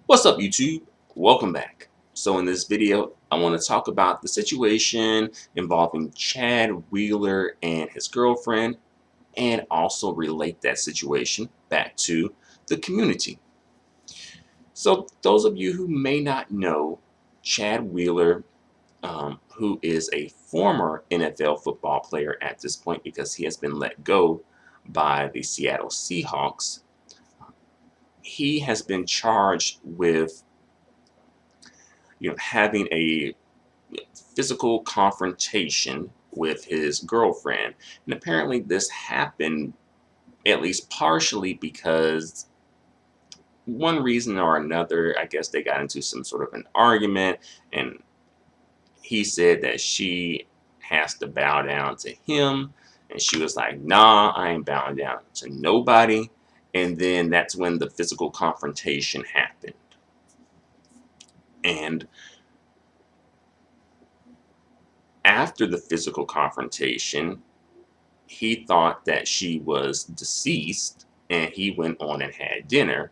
What's up, YouTube? Welcome back. So in this video, I want to talk about the situation involving Chad Wheeler and his girlfriend, and also relate that situation back to the community. So those of you who may not know, Chad Wheeler, who is a former NFL football player at this point because he has been let go by the Seattle Seahawks, he has been charged with having a physical confrontation with his girlfriend. And apparently this happened at least partially because one reason or another, I guess they got into some sort of an argument, and he said that she has to bow down to him, and she was like, nah, I ain't bowing down to nobody. And then that's when the physical confrontation happened. And after the physical confrontation, he thought that she was deceased, and he went on and had dinner,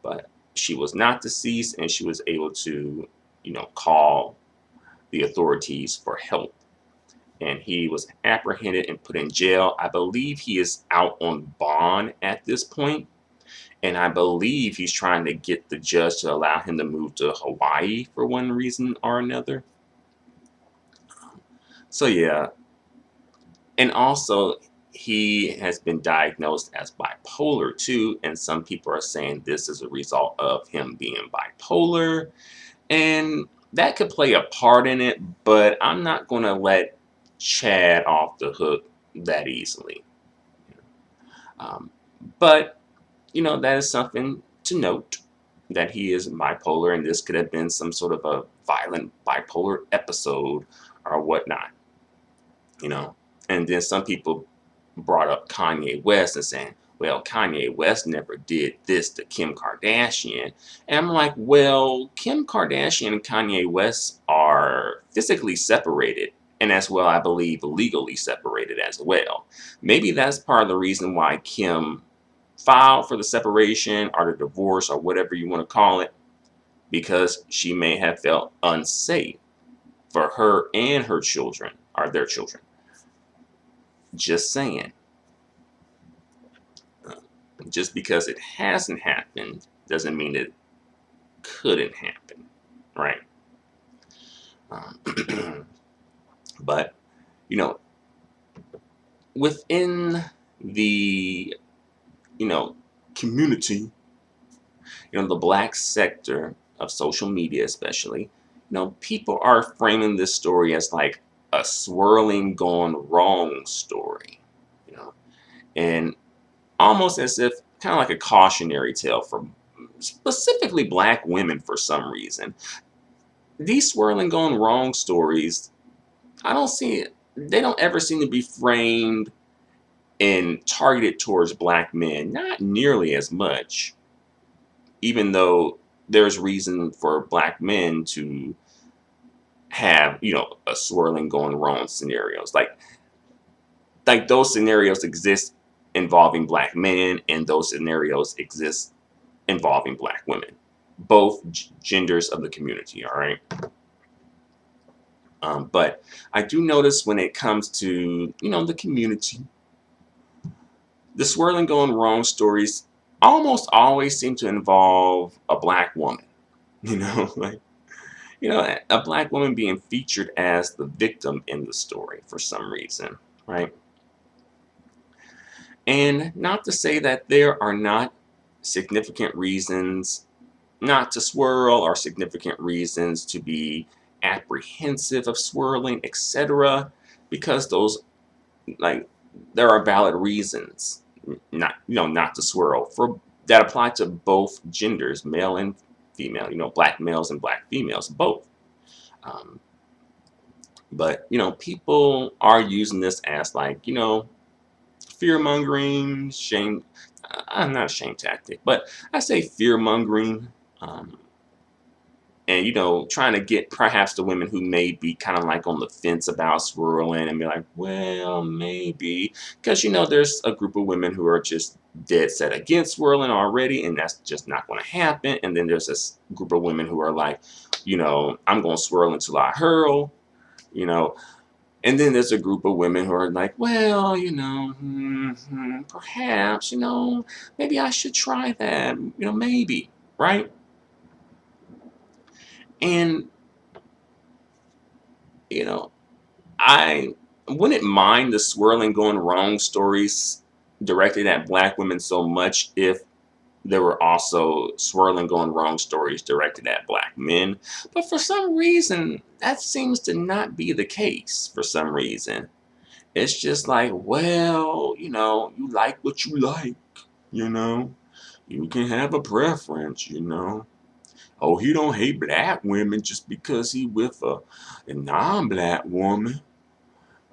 but she was not deceased, and she was able to call the authorities for help. And he was apprehended and put in jail. I believe he is out on bond at this point, and I believe he's trying to get the judge to allow him to move to Hawaii for one reason or another. So yeah. And also, he has been diagnosed as bipolar too, and some people are saying this is a result of him being bipolar, and that could play a part in it, but I'm not going to let Chad off the hook that easily. Um, but, that is something to note, that he is bipolar, and this could have been some sort of a violent bipolar episode or whatnot, you know. And then some people brought up Kanye West and saying, well, Kanye West never did this to Kim Kardashian. And I'm like, well, Kim Kardashian and Kanye West are physically separated, and as well, I believe, legally separated as well. Maybe that's part of the reason why Kim filed for the separation or the divorce or whatever you want to call it, because she may have felt unsafe for her and her children, or their children. Just saying. Just because it hasn't happened doesn't mean it couldn't happen, right? But, you know, within the, community, the black sector of social media especially, people are framing this story as like a swirling gone wrong story, you know, and almost as if kind of like a cautionary tale for specifically black women for some reason. These swirling gone wrong stories, I don't see it. They don't ever seem to be framed and targeted towards black men, not nearly as much, even though there's reason for black men to have, a swirling going wrong scenarios. Like those scenarios exist involving black men, and those scenarios exist involving black women, both genders of the community, all right? But I do notice when it comes to, the community, the swirling going wrong stories almost always seem to involve a black woman, like, a black woman being featured as the victim in the story for some reason, right? And not to say that there are not significant reasons not to swirl or significant reasons to be apprehensive of swirling, etc., because those, like, there are valid reasons not to swirl for that apply to both genders, male and female, black males and black females, both. But people are using this as, like, fear mongering, shame. I'm not a shame tactic, but I say fear mongering, and trying to get perhaps the women who may be kind of like on the fence about swirling and be like, well, maybe, because there's a group of women who are just dead set against swirling already, and that's just not going to happen. And then there's this group of women who are like, I'm going to swirl until I hurl, you know. And then there's a group of women who are like, well, perhaps, maybe I should try that, maybe, right? And you know I wouldn't mind the swirling going wrong stories directed at Black women so much if there were also swirling going wrong stories directed at Black men. But for some reason, that seems to not be the case for some reason. It's just like, well, you like what you like, you know? You can have a preference. Oh, he don't hate Black women just because he with a non-Black woman.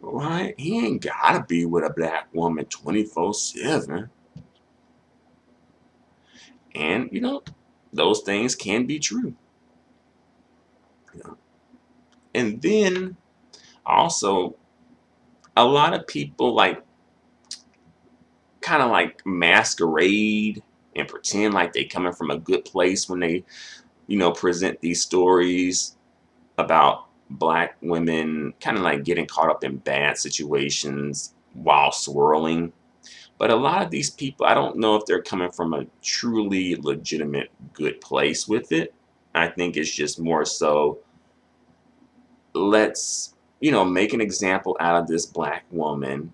Right? He ain't gotta be with a Black woman 24/7. And those things can be true. You know? And then also a lot of people like kind of like masquerade and pretend like they coming from a good place when they, present these stories about Black women kind of like getting caught up in bad situations while swirling. But a lot of these people, I don't know if they're coming from a truly legitimate good place with it. I think it's just more so, let's, make an example out of this Black woman.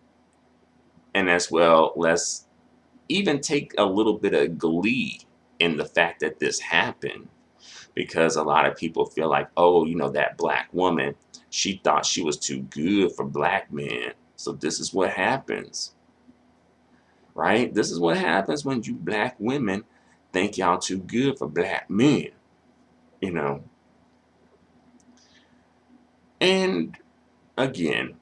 And as well, let's even take a little bit of glee in the fact that this happened. Because a lot of people feel like, oh, that Black woman, she thought she was too good for Black men. So this is what happens. Right? This is what happens when you Black women think y'all too good for Black men, you know. And again,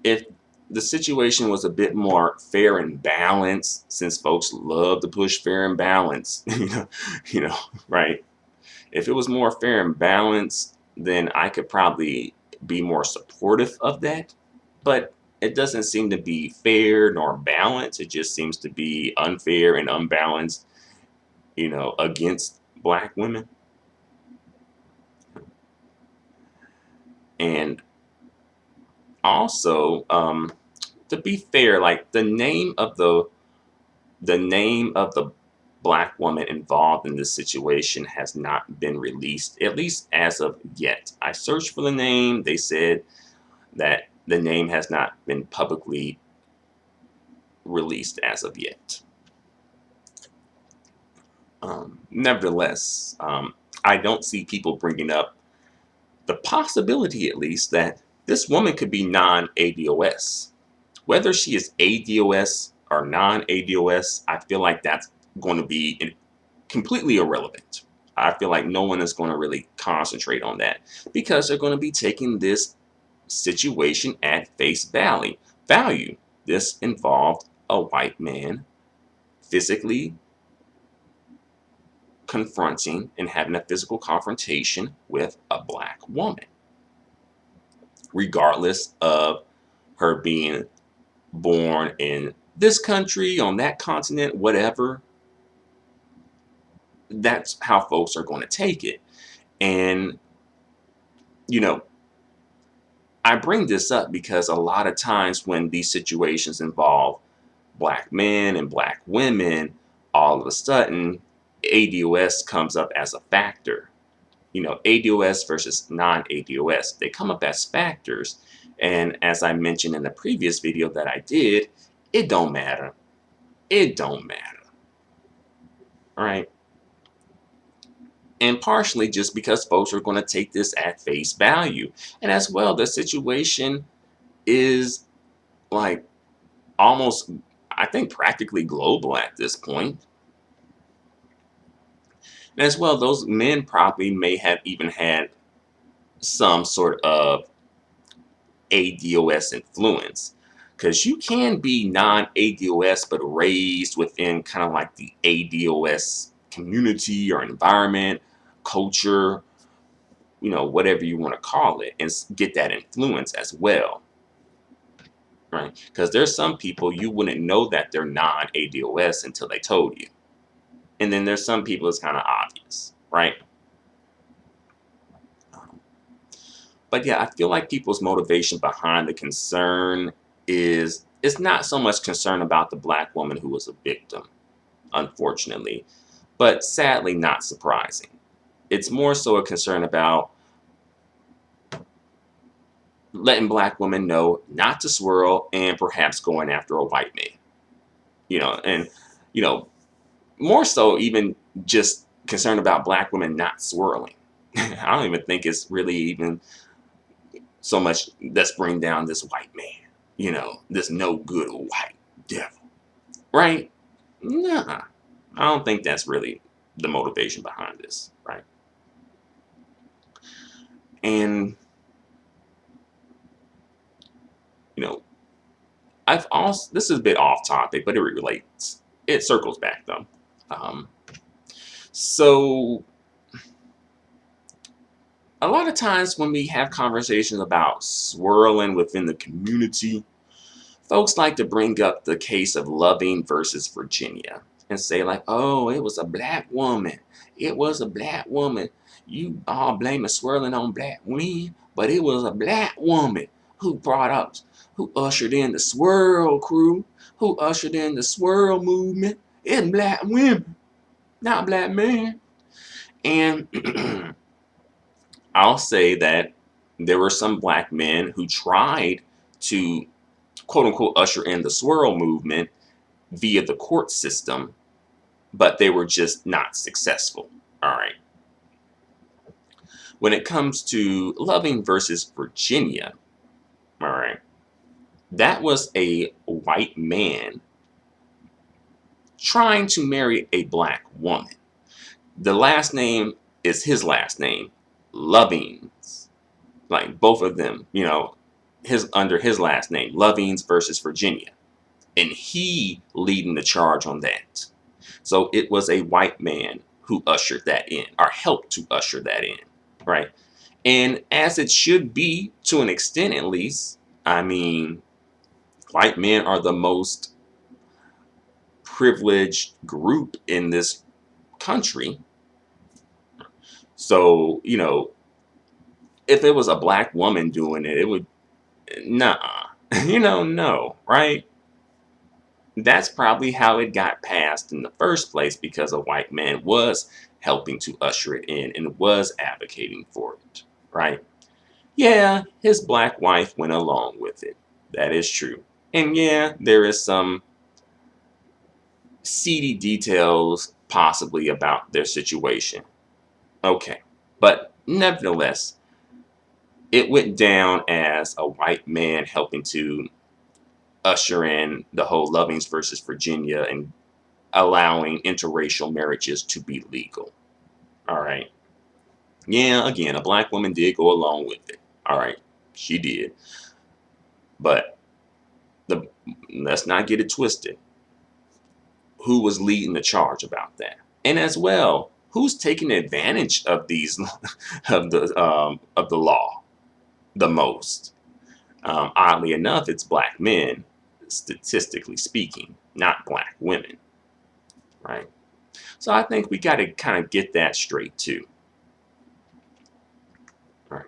if the situation was a bit more fair and balanced, since folks love to push fair and balanced, right? If it was more fair and balanced, then I could probably be more supportive of that. But it doesn't seem to be fair nor balanced. It just seems to be unfair and unbalanced, against Black women. And also, to be fair, like the name of the Black woman involved in this situation has not been released, at least as of yet. I searched for the name. They said that the name has not been publicly released as of yet. Nevertheless, I don't see people bringing up the possibility, at least, that this woman could be non-ADOS. Whether she is ADOS or non-ADOS, I feel like that's going to be completely irrelevant. I feel like no one is going to really concentrate on that because they're going to be taking this situation at face value. This involved a white man physically confronting and having a physical confrontation with a Black woman, regardless of her being born in this country, on that continent, whatever. That's how folks are going to take it. And, you know, I bring this up because a lot of times when these situations involve Black men and Black women, all of a sudden, ADOS comes up as a factor. ADOS versus non-ADOS, they come up as factors. And as I mentioned in the previous video that I did, it don't matter. It don't matter. All right. And partially just because folks are going to take this at face value. And as well, the situation is like almost, I think, practically global at this point. And as well, those men probably may have even had some sort of ADOS influence. Because you can be non-ADOS but raised within kind of like the ADOS community or environment, culture, whatever you want to call it, and get that influence as well, right? Because there's some people you wouldn't know that they're non-ADOS until they told you. And then there's some people it's kind of obvious, right? But yeah, I feel like people's motivation behind the concern is it's not so much concern about the Black woman who was a victim, unfortunately, but sadly not surprising. It's more so a concern about letting Black women know not to swirl and perhaps going after a white man. And you know, more so even just concerned about Black women not swirling. I don't even think it's really even so much, let's bring down this white man, this no good white devil, right? Nah, I don't think that's really the motivation behind this, right? And, you know, I've also, this is a bit off topic, but it relates. It circles back though. Um, so, a lot of times when we have conversations about swirling within the community, folks like to bring up the case of Loving versus Virginia and say like, oh, it was a Black woman. It was a Black woman. You all blame the swirling on Black women, but it was a Black woman who ushered in the swirl crew, who ushered in the swirl movement. It's Black women, not Black men. And I'll say that there were some Black men who tried to quote unquote usher in the swirl movement via the court system, but they were just not successful. All right. When it comes to Loving versus Virginia, all right, that was a white man trying to marry a Black woman. The last name is his last name, Lovings. Like both of them, under his last name, Lovings versus Virginia. And he leading the charge on that. So it was a white man who ushered that in, or helped to usher that in, right? And as it should be, to an extent at least, I mean, white men are the most privileged group in this country. So, if it was a Black woman doing it, it would, nah, no, right? That's probably how it got passed in the first place, because a white man was helping to usher it in and was advocating for it, right? Yeah, his Black wife went along with it. That is true. And yeah, there is some seedy details possibly about their situation. Okay. But nevertheless, it went down as a white man helping to usher in the whole Lovings versus Virginia and allowing interracial marriages to be legal. All right. Yeah, again, a Black woman did go along with it. All right. She did. But let's not get it twisted. Who was leading the charge about that? And as well, who's taking advantage of these of the law the most? Oddly enough, it's Black men, statistically speaking, not Black women, right? So I think we got to kind of get that straight too. Right.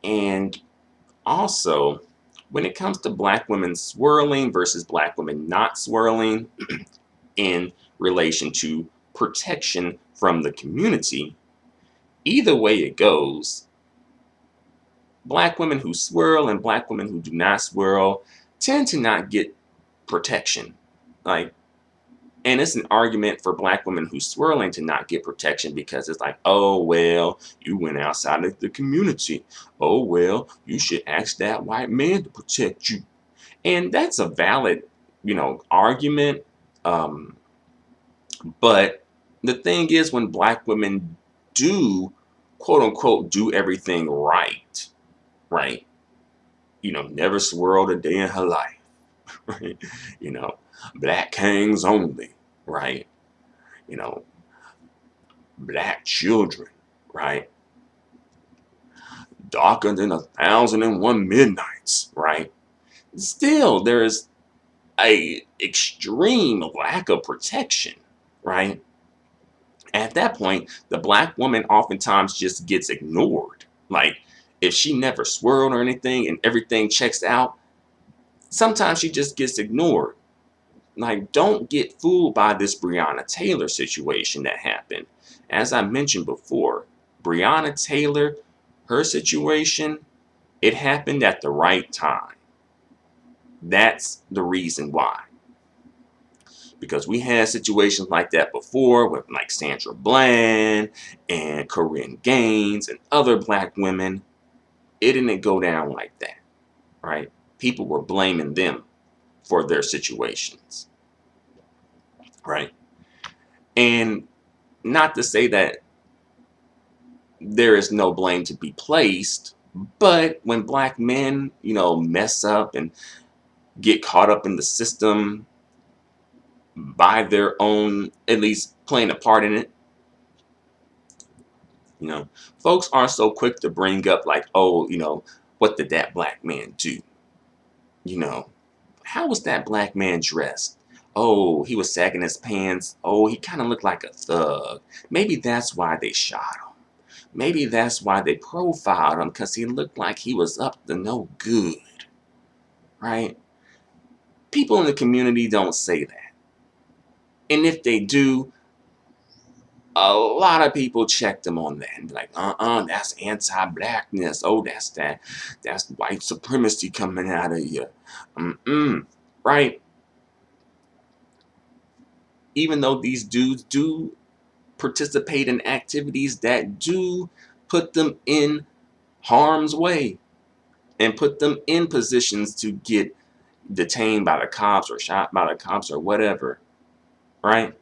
And also, when it comes to Black women swirling versus Black women not swirling in relation to protection from the community, either way it goes, Black women who swirl and Black women who do not swirl tend to not get protection. Like, and it's an argument for Black women who swirling to not get protection because it's like, oh, well, you went outside of the community. Oh, well, you should ask that white man to protect you. And that's a valid, argument. But the thing is, when Black women do, quote unquote, do everything right, right? Never swirled a day in her life, right? Black kings only, right? You know, black children, right? Darker than 1,001 midnights, right? Still, there is a extreme lack of protection, right? At that point, the black woman oftentimes just gets ignored. Like, if she never swirled or anything and everything checks out, sometimes she just gets ignored. Like, don't get fooled by this Breonna Taylor situation that happened. As I mentioned before, Breonna Taylor, her situation, it happened at the right time. That's the reason why. Because we had situations like that before with like Sandra Bland and Corinne Gaines and other black women. It didn't go down like that, right? People were blaming them for their situations, right? And not to say that there is no blame to be placed, but when black men, mess up and get caught up in the system by their own, at least playing a part in it, folks aren't so quick to bring up like, oh, what did that black man do? You know, how was that black man dressed? Oh, he was sagging his pants. Oh, he kind of looked like a thug. Maybe that's why they shot him. Maybe that's why they profiled him, because he looked like he was up to no good, right? People in the community don't say that. And if they do, a lot of people check them on that and be like, that's anti-blackness. Oh, that's white supremacy coming out of you. Right? Even though these dudes do participate in activities that do put them in harm's way and put them in positions to get detained by the cops or shot by the cops or whatever, right?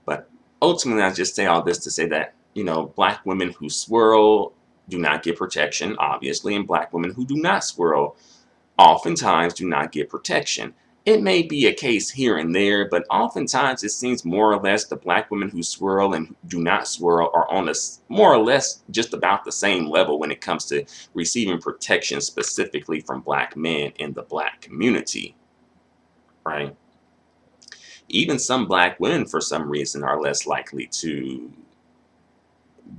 But ultimately, I just say all this to say that, black women who swirl do not get protection, obviously, and black women who do not swirl oftentimes do not get protection. It may be a case here and there, but oftentimes it seems more or less the black women who swirl and do not swirl are on a more or less just about the same level when it comes to receiving protection specifically from black men in the black community, right? Even some black women, for some reason, are less likely to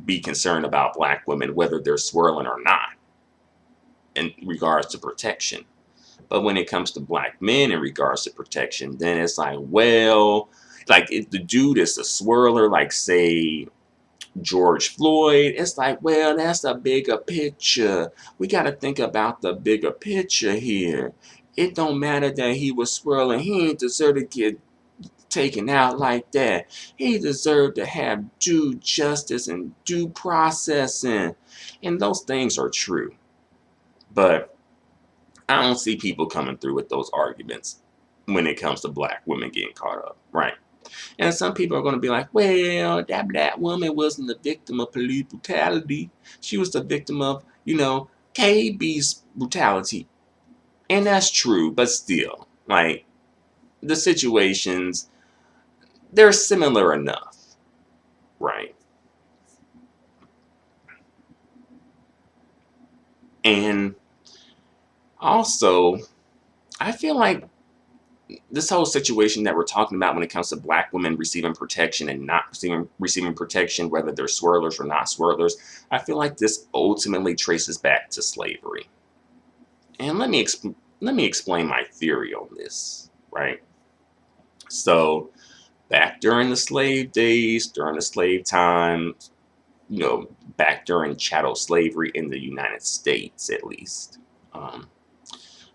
be concerned about black women, whether they're swirling or not, in regards to protection. But when it comes to black men in regards to protection, then it's like, well, like if the dude is a swirler, like say George Floyd, it's like, well, that's a bigger picture. We got to think about the bigger picture here. It don't matter that he was swirling. He ain't deserve to get taken out like that. He deserved to have due justice and due processing. And those things are true. But I don't see people coming through with those arguments when it comes to black women getting caught up, right? And some people are going to be like, well, that black woman wasn't the victim of police brutality. She was the victim of, KB's brutality. And that's true, but still, like, the situations, they're similar enough, right? And also, I feel like this whole situation that we're talking about when it comes to black women receiving protection and not receiving protection, whether they're swirlers or not swirlers, I feel like this ultimately traces back to slavery. And let me explain my theory on this, right? So back during the slave days, during the slave times, back during chattel slavery in the United States, at least.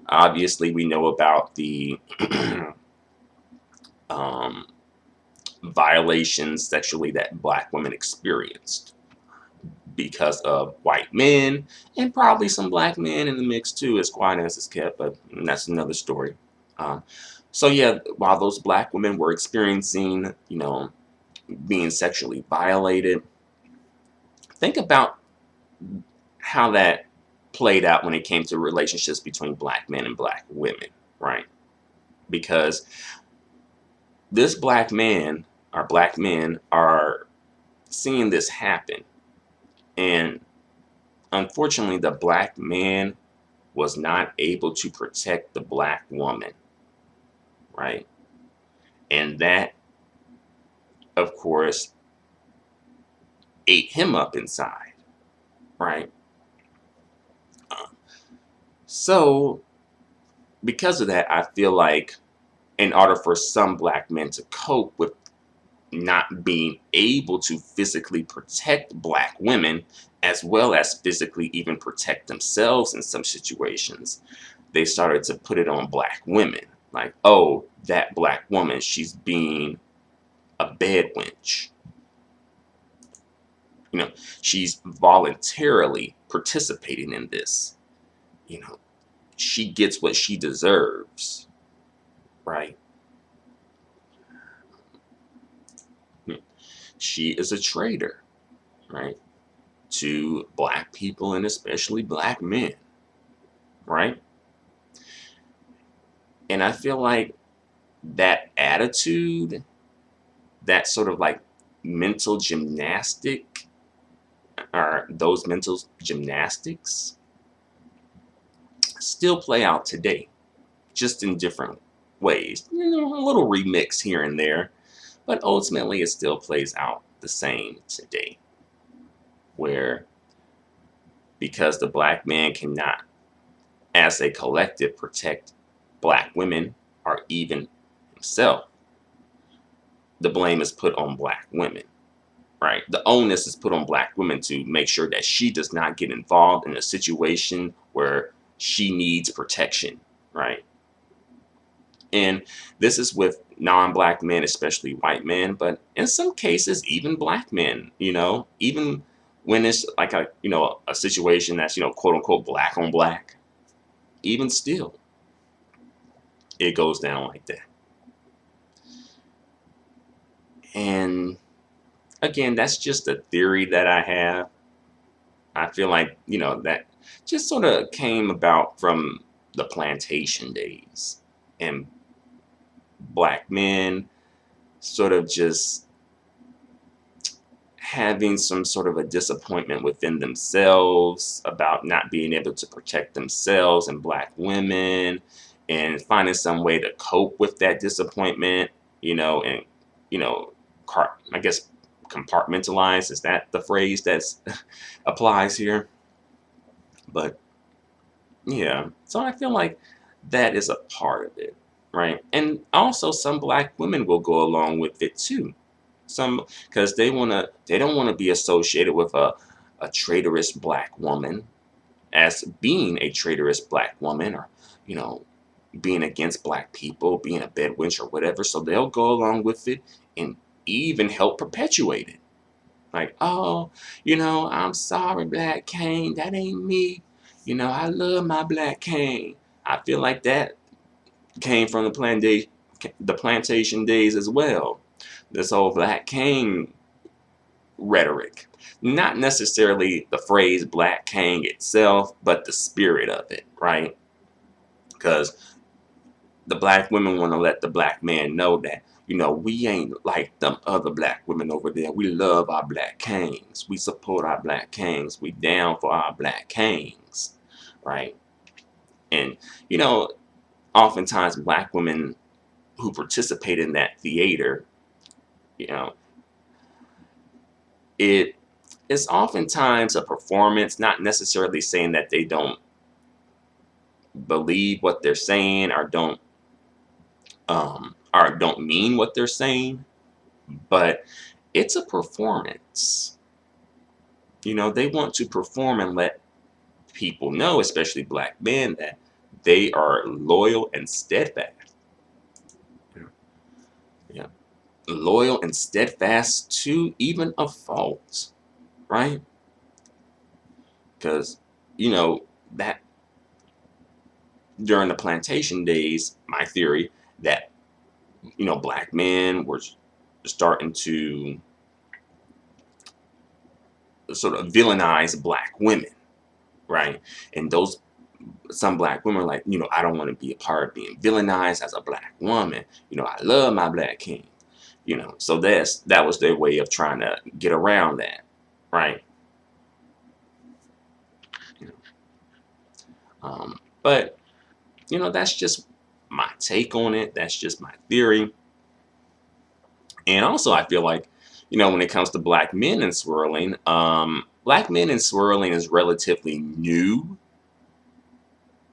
Obviously, we know about the um, violations sexually that black women experienced because of white men and probably some black men in the mix too, as quiet as it's kept, but that's another story. Um, so yeah, while those black women were experiencing, being sexually violated, think about how that played out when it came to relationships between black men and black women, right? Because this black man our black men are seeing this happen. And unfortunately, the black man was not able to protect the black woman, right? And that, of course, ate him up inside, right? So, because of that, I feel like in order for some black men to cope with not being able to physically protect black women, as well as physically even protect themselves in some situations, they started to put it on black women. Like, oh, that black woman, she's being a bed wench. You know, she's voluntarily participating in this. You know, she gets what she deserves, right? She is a traitor, right? To black people and especially black men, right? And I feel like that attitude, that sort of like mental gymnastic, or those mental gymnastics still play out today, just in different ways. You know, a little remix here and there, but ultimately it still plays out the same today, where because the black man cannot, as a collective, protect black women or even himself, the blame is put on black women, right? The onus is put on black women to make sure that she does not get involved in a situation where she needs protection, right? And this is with non-black men, especially white men, but in some cases, even black men, even when it's like a situation that's, quote unquote, black on black, even still, it goes down like that. And again, that's just a theory that I have. I feel like, that just sort of came about from the plantation days and black men sort of just having some sort of a disappointment within themselves about not being able to protect themselves and black women, and finding some way to cope with that disappointment, and, you know, I guess compartmentalize, is that the phrase that's applies here? But yeah, so I feel like that is a part of it, right? And also some black women will go along with it too. Some, because they don't want to be associated with a traitorous black woman, as being a traitorous black woman, or you know being against black people, being a bed wench or whatever. So they'll go along with it and even help perpetuate it. Like, oh, I'm sorry, Black Kane, that ain't me. I love my Black Kane. I feel like that came from the plantation days as well. This whole Black King rhetoric. Not necessarily the phrase Black King itself, but the spirit of it, right? Because the black women want to let the black man know that, we ain't like them other black women over there. We love our Black Kings. We support our Black Kings. We down for our Black Kings, right? And, you know, oftentimes black women who participate in that theater, you know, it is oftentimes a performance, not necessarily saying that they don't believe what they're saying, or don't mean what they're saying, but it's a performance. They want to perform and let people know, especially black men, that they are loyal and steadfast. Yeah. Loyal and steadfast to even a fault, right? Because, that during the plantation days, my theory that, black men were starting to sort of villainize black women, right? And some black women are like, I don't want to be a part of being villainized as a black woman. I love my Black King. So that was their way of trying to get around that, right? You know, but that's just my take on it. That's just my theory. And also, I feel like, when it comes to black men and swirling is relatively new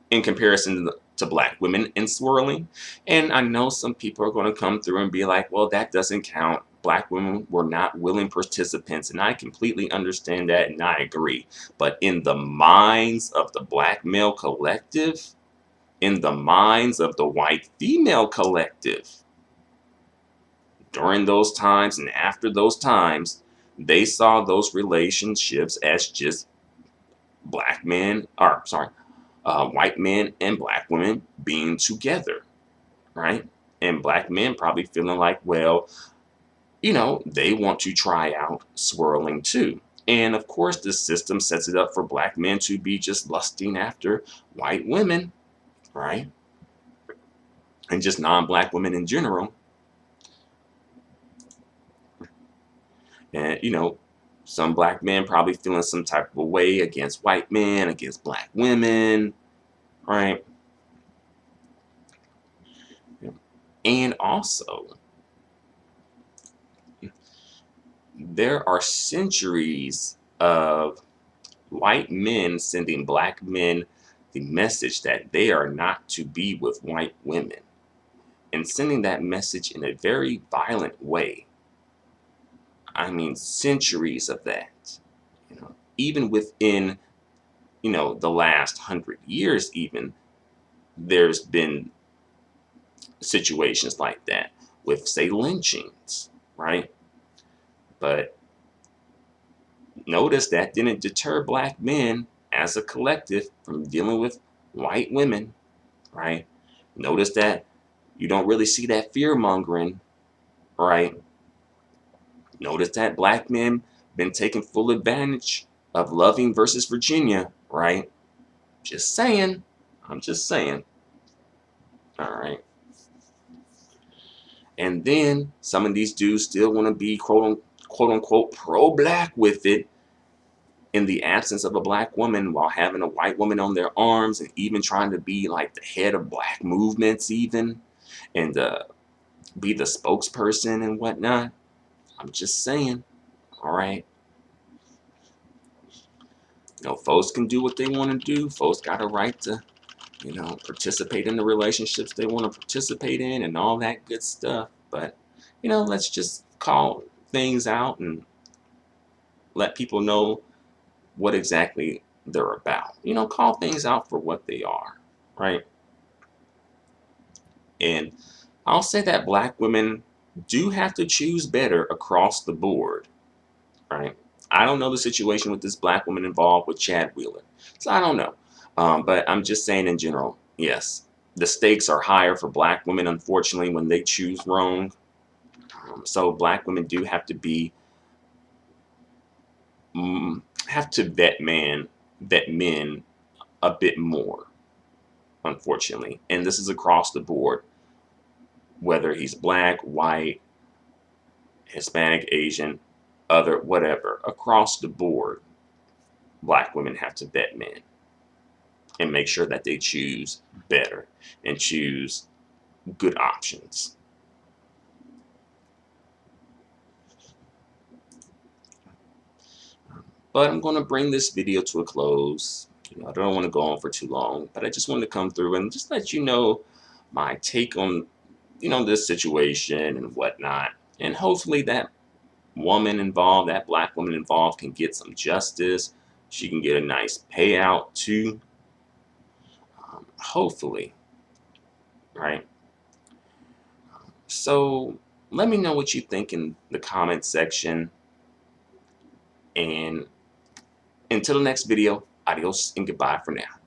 in comparison to black women in swirling. And I know some people are going to come through and be like, well, that doesn't count. Black women were not willing participants. And I completely understand that and I agree. But in the minds of the black male collective, in the minds of the white female collective, during those times and after those times, they saw those relationships as just black men, or sorry, white men and black women being together, right? And black men probably feeling like, well, they want to try out swirling too. And of course, the system sets it up for black men to be just lusting after white women, right? And just non-black women in general. And, some black men probably feeling some type of a way against white men, against black women, right? And also, there are centuries of white men sending black men the message that they are not to be with white women, and sending that message in a very violent way. I mean, centuries of that. Even within, the last 100 years, even there's been situations like that with, say, lynchings, right? But notice that didn't deter black men as a collective from dealing with white women, right? Notice that you don't really see that fear mongering, right? Notice that black men been taking full advantage of Loving versus Virginia, right? Just saying. I'm just saying. All right. And then some of these dudes still want to be quote unquote pro-black with it in the absence of a black woman, while having a white woman on their arms, and even trying to be like the head of black movements even, and be the spokesperson and whatnot. I'm just saying. All right. Folks can do what they want to do. Folks got a right to, participate in the relationships they want to participate in and all that good stuff. But, let's just call things out and let people know what exactly they're about. Call things out for what they are, right? And I'll say that black women do have to choose better across the board, right? I don't know the situation with this black woman involved with Chad Wheeler, so I don't know. But I'm just saying in general, yes, the stakes are higher for black women, unfortunately, when they choose wrong. So black women do have to be have to vet men a bit more, unfortunately. And this is across the board, whether he's black, white, Hispanic, Asian, other, whatever. Across the board, black women have to vet men and make sure that they choose better and choose good options. But I'm going to bring this video to a close. I don't want to go on for too long, but I just wanted to come through and just let you know my take on, this situation and whatnot. And hopefully that woman involved, that black woman involved, can get some justice. She can get a nice payout too. Hopefully, right? So let me know what you think in the comment section. And until the next video, adios and goodbye for now.